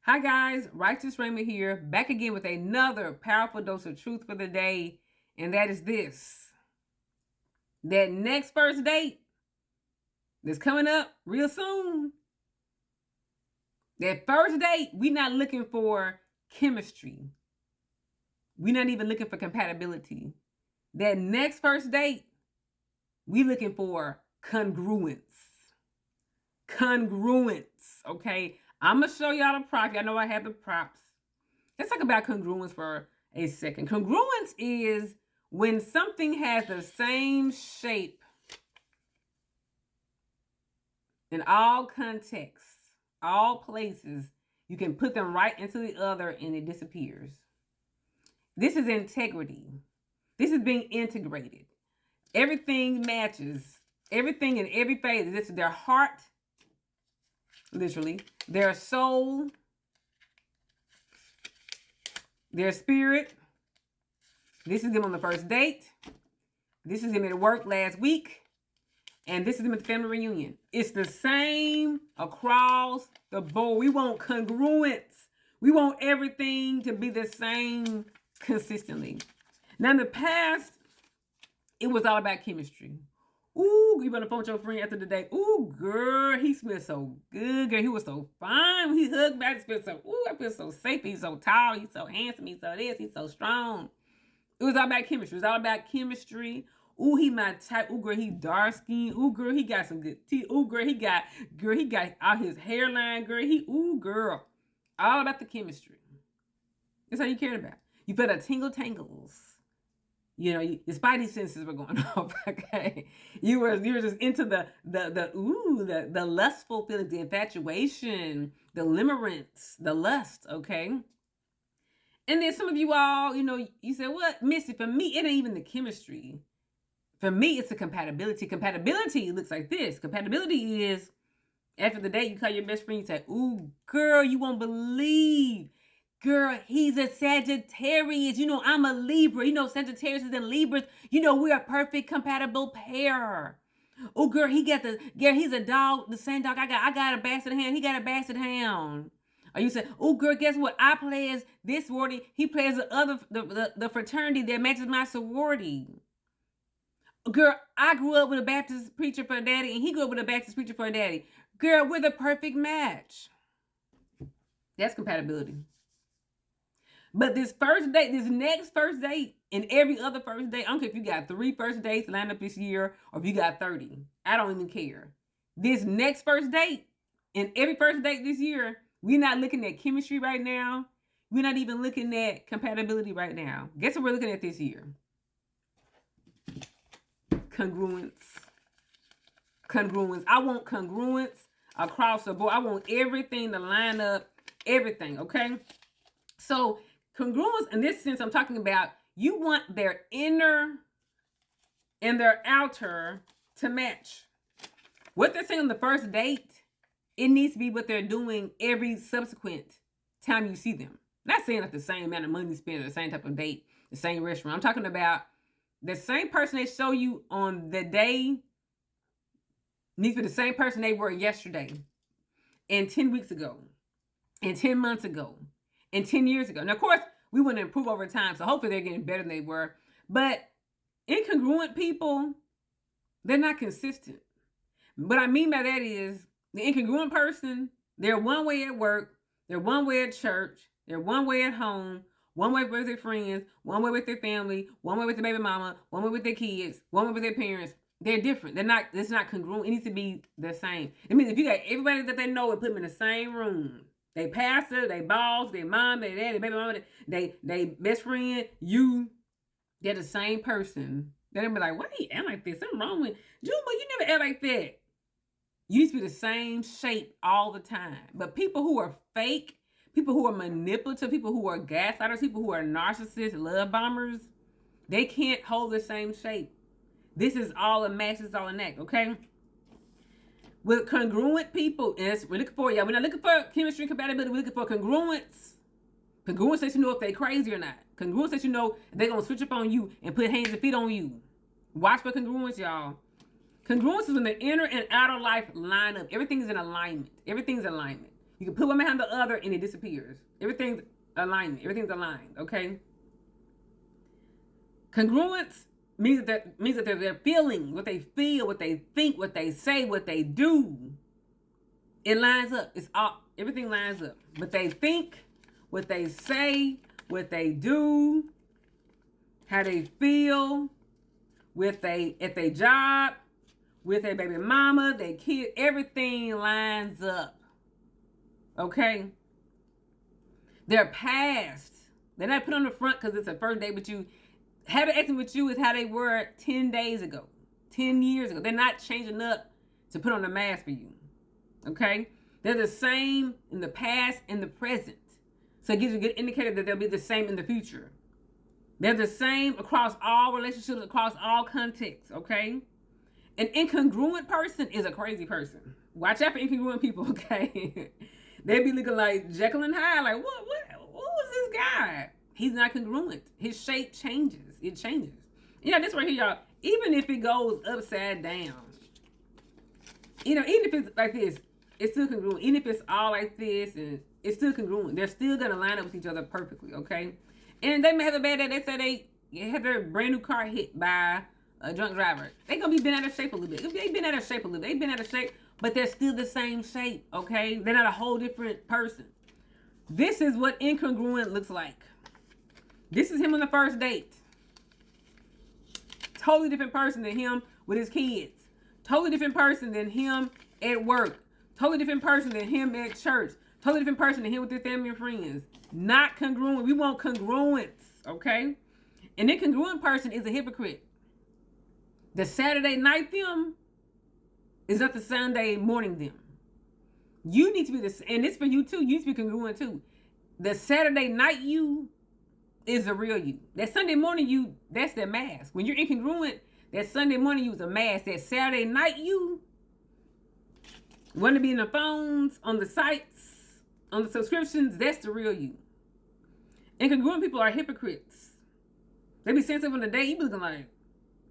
Hi guys, Righteous Raymond here, back again with another powerful dose of truth for the day, and that is this. That next first date that's coming up real soon, that first date, we're not looking for chemistry. We're not even looking for compatibility. That next first date, we're looking for congruence. Congruence, okay? I'm going to show y'all the prop. I know I have the props. Let's talk about congruence for a second. Congruence is when something has the same shape in all contexts, all places. You can put them right into the other and it disappears. This is integrity. This is being integrated. Everything matches. Everything in every phase. This is their heart, literally, their soul, their spirit. This is them on the first date. This is them at work last week. And this is them at the family reunion. It's the same across the board. We want congruence. We want everything to be the same consistently. Now, in the past, it was all about chemistry. Ooh, you on the phone with your friend after the day. Ooh, girl, he smells so good. Girl, he was so fine. When he hugged back, I feel so safe. He's so tall. He's so handsome. He's so this. He's so strong. It was all about chemistry. It was all about chemistry. Ooh, he my type. Ooh, girl, he dark skin. Ooh, girl, he got some good teeth. Ooh, girl, he got all his hairline. Girl. All about the chemistry. That's all you cared about. You felt the tingles. You know, your spidey senses were going off. Okay, you were just into the lustful feelings, the infatuation, the limerence, the lust. Okay, and then some of you all, you said, "What, Missy? For me, it ain't even the chemistry. For me, it's the compatibility. Compatibility looks like this. Compatibility is after the date, you call your best friend, you say, ooh, girl, you won't believe. Girl, he's a Sagittarius. I'm a Libra. Sagittarius and Libras. We're a perfect compatible pair. Oh, girl, he's a dog, the same dog I got. I got a basset hound. He got a basset hound. Or you say, oh, girl, guess what? I play as this sorority. He plays the fraternity that matches my sorority. Girl, I grew up with a Baptist preacher for a daddy, and he grew up with a Baptist preacher for a daddy. Girl, we're the perfect match. That's compatibility. But this next first date, and every other first date, I don't care if you got 3 first dates lined up this year, or if you got 30. I don't even care. This next first date, and every first date this year, we're not looking at chemistry right now. We're not even looking at compatibility right now. Guess what we're looking at this year? Congruence. I want congruence across the board. I want everything to line up, everything, okay? So congruence, in this sense, I'm talking about you want their inner and their outer to match. What they're saying on the first date, it needs to be what they're doing every subsequent time you see them. Not saying that the same amount of money spent, the same type of date, the same restaurant. I'm talking about the same person they show you on the day needs to be the same person they were yesterday, and 10 weeks ago, and 10 months ago, and 10 years ago. Now, of course, we want to improve over time, so hopefully they're getting better than they were. But incongruent people, they're not consistent. What I mean by that is the incongruent person, they're one way at work, they're one way at church, they're one way at home, one way with their friends, one way with their family, one way with their baby mama, one way with their kids, one way with their parents. They're different. It's not congruent. It needs to be the same. It means if you got everybody that they know and put them in the same room, they pastor, they boss, their mom, their dad, their baby mama, they best friend, they're the same person. They'll be like, why do you act like this? Something wrong with you, but you never act like that. You need to be the same shape all the time. But people who are fake, people who are manipulative, people who are gaslighters, people who are narcissists, love bombers, they can't hold the same shape. This is all a match, this is all an act, okay? With congruent people, and we're looking for, we're not looking for chemistry and compatibility, we're looking for congruence. Congruence lets you know if they're crazy or not. Congruence lets you know if they're going to switch up on you and put hands and feet on you. Watch for congruence, y'all. Congruence is when the inner and outer life line up. Everything's in alignment. Everything's in alignment. You can put one behind the other and it disappears. Everything's alignment. Everything's aligned, okay? Congruence means that they're feeling what they feel, what they think, what they say, what they do. It lines up. It's all, everything lines up. What they think, what they say, what they do, how they feel, at their job, with their baby mama, their kid, everything lines up. Okay? Their past, they're not put on the front because it's a first date with you. How they're acting with you is how they were 10 days ago, 10 years ago. They're not changing up to put on a mask for you. Okay? They're the same in the past and the present. So it gives you a good indicator that they'll be the same in the future. They're the same across all relationships, across all contexts, okay? An incongruent person is a crazy person. Watch out for incongruent people, okay? They be looking like Jekyll and Hyde, like, who is this guy? He's not congruent. His shape changes. It changes. Yeah, this right here, y'all, even if it goes upside down, even if it's like this, it's still congruent. Even if it's all like this, and it's still congruent. They're still going to line up with each other perfectly, okay? And they may have a bad day. They say they had their brand new car hit by a drunk driver. They're going to be bent out of shape a little bit. They've been out of shape a little bit. They've been out of shape, but they're still the same shape, okay? They're not a whole different person. This is what incongruent looks like. This is him on the first date. Totally different person than him with his kids. Totally different person than him at work. Totally different person than him at church. Totally different person than him with his family and friends. Not congruent. We want congruence, okay? An incongruent person is a hypocrite. The Saturday night them is not the Sunday morning them. You need to be this, and it's for you too. You need to be congruent too. The Saturday night you is the real you. That Sunday morning you, that's the mask. When you're incongruent, that Sunday morning you is a mask. That Saturday night you want to be in the phones, on the sites, on the subscriptions, that's the real you. Incongruent people are hypocrites. They be saying something on the day, you be looking like,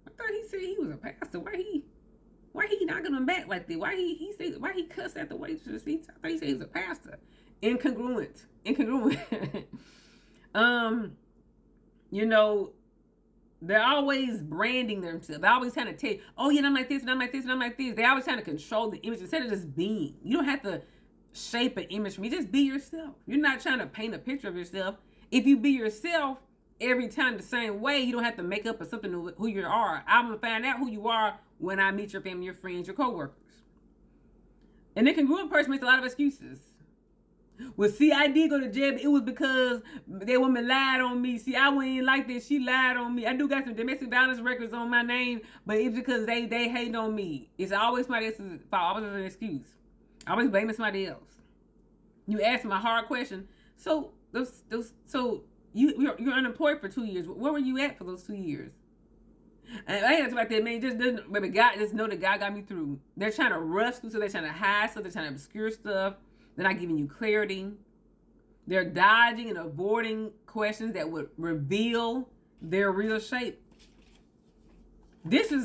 I thought he said he was a pastor. Why he knocking him back like that? Why he cussed at the waitress? I thought he said he was a pastor. Incongruent. They're always branding themselves. They're always trying to tell you, oh yeah, I'm like this, and I'm like this, and I'm like this. They're always trying to control the image instead of just being. You don't have to shape an image for me. Just be yourself. You're not trying to paint a picture of yourself. If you be yourself every time the same way, you don't have to make up or something who you are. I'm going to find out who you are when I meet your family, your friends, your coworkers. An incongruent person makes a lot of excuses. Well, see, I did go to jail, but it was because that woman lied on me. See, I went in like this. She lied on me. I do got some domestic violence records on my name, but it's because they hate on me. It's always somebody else's fault. Always an excuse. Always blaming somebody else. You ask them a hard question. So you're unemployed for 2 years. Where were you at for those 2 years? And I ain't talking about that, man. Just know that God got me through. They're trying to rush through, so they're trying to hide stuff. They're trying to obscure stuff. They're not giving you clarity. They're dodging and avoiding questions that would reveal their real shape. They're trying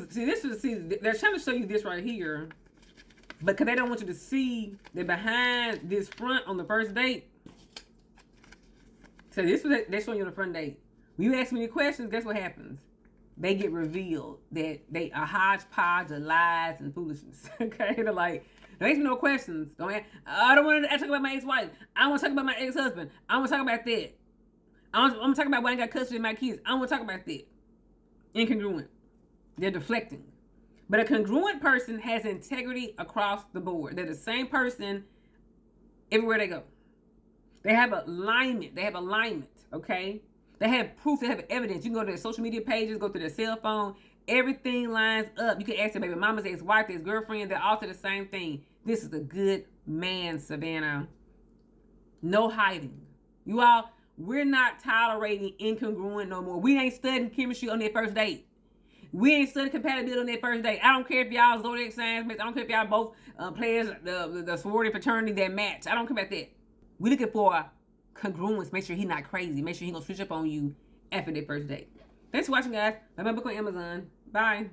to show you this right here, but because they don't want you to see that behind this front on the first date. So this is what they're showing you on the front date. When you ask me any questions, guess what happens? They get revealed that they are hodgepodge of lies and foolishness. Okay, they're like, don't ask me no questions. I don't want to talk about my ex-wife. I want to talk about my ex-husband. I want to talk about that. I'm going to talk about why I ain't got custody of my kids. I want to talk about that. Incongruent. They're deflecting. But a congruent person has integrity across the board. They're the same person everywhere they go. They have alignment. Okay? They have proof. They have evidence. You can go to their social media pages, go to their cell phone. Everything lines up. You can ask their baby mama's ex-wife, their girlfriend. They're all to the same thing. This is a good man, Savannah. No hiding. You all, we're not tolerating incongruent no more. We ain't studying chemistry on that first date. We ain't studying compatibility on that first date. I don't care if y'all zodiac signs match. I don't care if y'all both players the sorority fraternity that match. I don't care about that. We looking for congruence. Make sure he's not crazy. Make sure he gonna switch up on you after that first date. Thanks for watching, guys. Buy my book on Amazon. Bye.